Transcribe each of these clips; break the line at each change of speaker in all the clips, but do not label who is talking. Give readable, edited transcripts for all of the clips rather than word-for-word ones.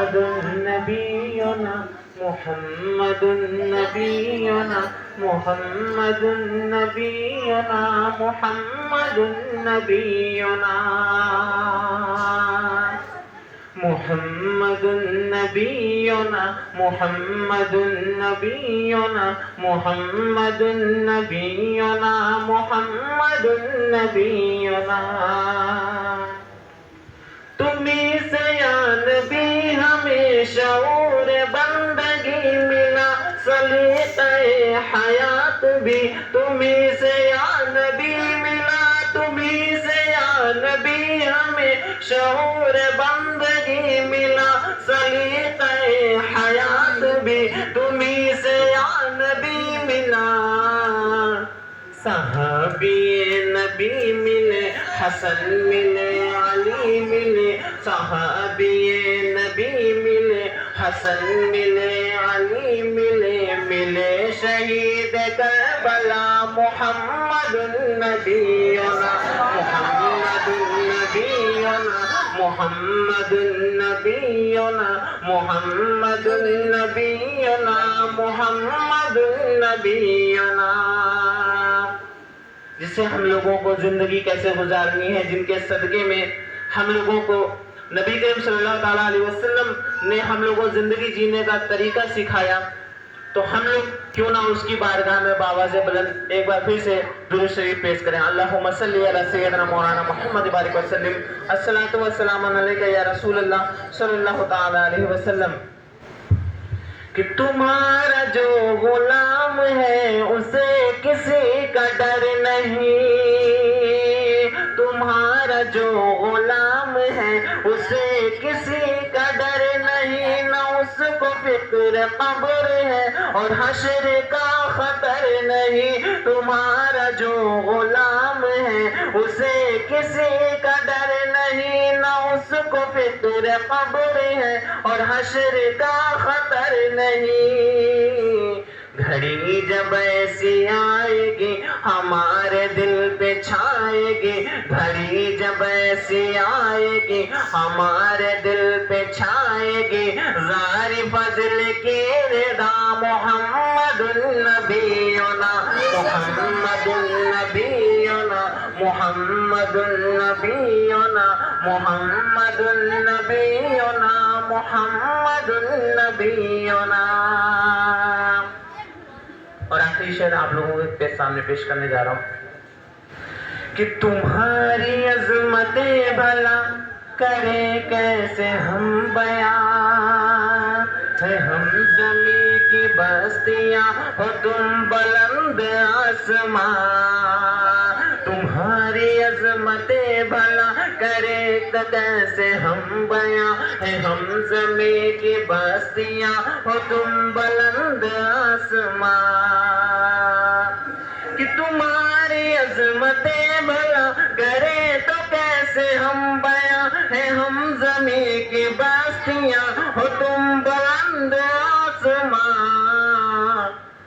محمد نبينا محمد نبينا محمد نبينا محمد نبينا محمد نبينا محمد نبينا محمد نبينا محمد نبينا تمہیں سے یا نبی ہمیں شعور بندگی ملا سلیقہ حیات بھی تمہیں سے یا نبی ملا تمہیں سے یا نبی ہمیں شعور بندگی ملا سلیقہ حیات بھی تمہیں سے یا نبی ملا صحابی نبی ملے حسن ملے علی ملے صحابی نبی ملے حسن ملے علی ملے ملے شہید کربلا محمد نبینا محمد نبینا محمد نبینا محمد نبینا محمد نبینا جس سے ہم لوگوں کو زندگی کیسے گزارنی ہے، جن کے صدقے میں ہم لوگوں کو نبی کریم صلی اللہ تعالیٰ علیہ وسلم نے ہم لوگوں کو زندگی جینے کا طریقہ سکھایا، تو ہم لوگ کیوں نہ اس کی بارگاہ میں بآواز بلند ایک بار پھر سے درود شریف پیش کریں۔ اللہم صلی علی سیدنا مولانا محمد بارک وسلم الصلاۃ والسلام علیک یا رسول اللہ صلی اللہ تعالیٰ علیہ وسلم۔ کہ تمہارا جو غلام ہے اسے کسی کا ڈر نہیں، تمہارا جو غلام ہے اسے کسی کا ڈر نہیں، نہ اس کو فکر قبر ہے اور حشر کا خطر نہیں، تمہارا جو غلام ہے اسے کسی کا ڈر نہیں، نہ اس کو فکر قبر ہے اور حشر کا خطر نہیں۔ گھڑی جب ایسی آئے گی ہمارے دل پہ چھائے گی، گھڑی جب ایسی آئے گی ہمارے دل پہ چھائے گی، زار فضل کی رضا محمد النبینا محمد النبینا محمد النبینا محمد النبینا محمد النبینا۔ اور آخری شعر آپ لوگوں کے سامنے پیش کرنے جا رہا ہوں کہ تمہاری عظمت بھلا کرے کیسے ہم بیان، ہے ہم زمین کی بستیاں ہو تم بلند آسمان، تمہاری عظمت بھلا کرے کیسے ہم بیان، ہے ہم زمین کی بستیاں ہو تم بلند آسمان، کہ تمہاری عظمت بھلا کرے تو کیسے ہم بیان، ہے ہم زمین کی بستیاں ہو تم بلند آسمان،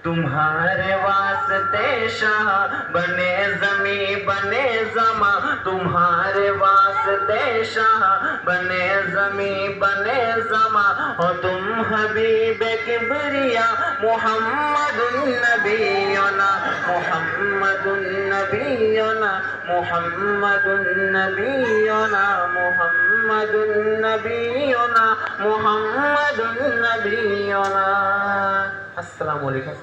تمہارے واسطے شاہ بنے زمیں بنے زماں، تمہارے واسطے شاہ بنے زمیں بنے زماں، اور تم حبیب کبریا محمد النبینا محمد النبینا محمد النبینا محمد النبینا محمد النبینا۔ السلام علیکم۔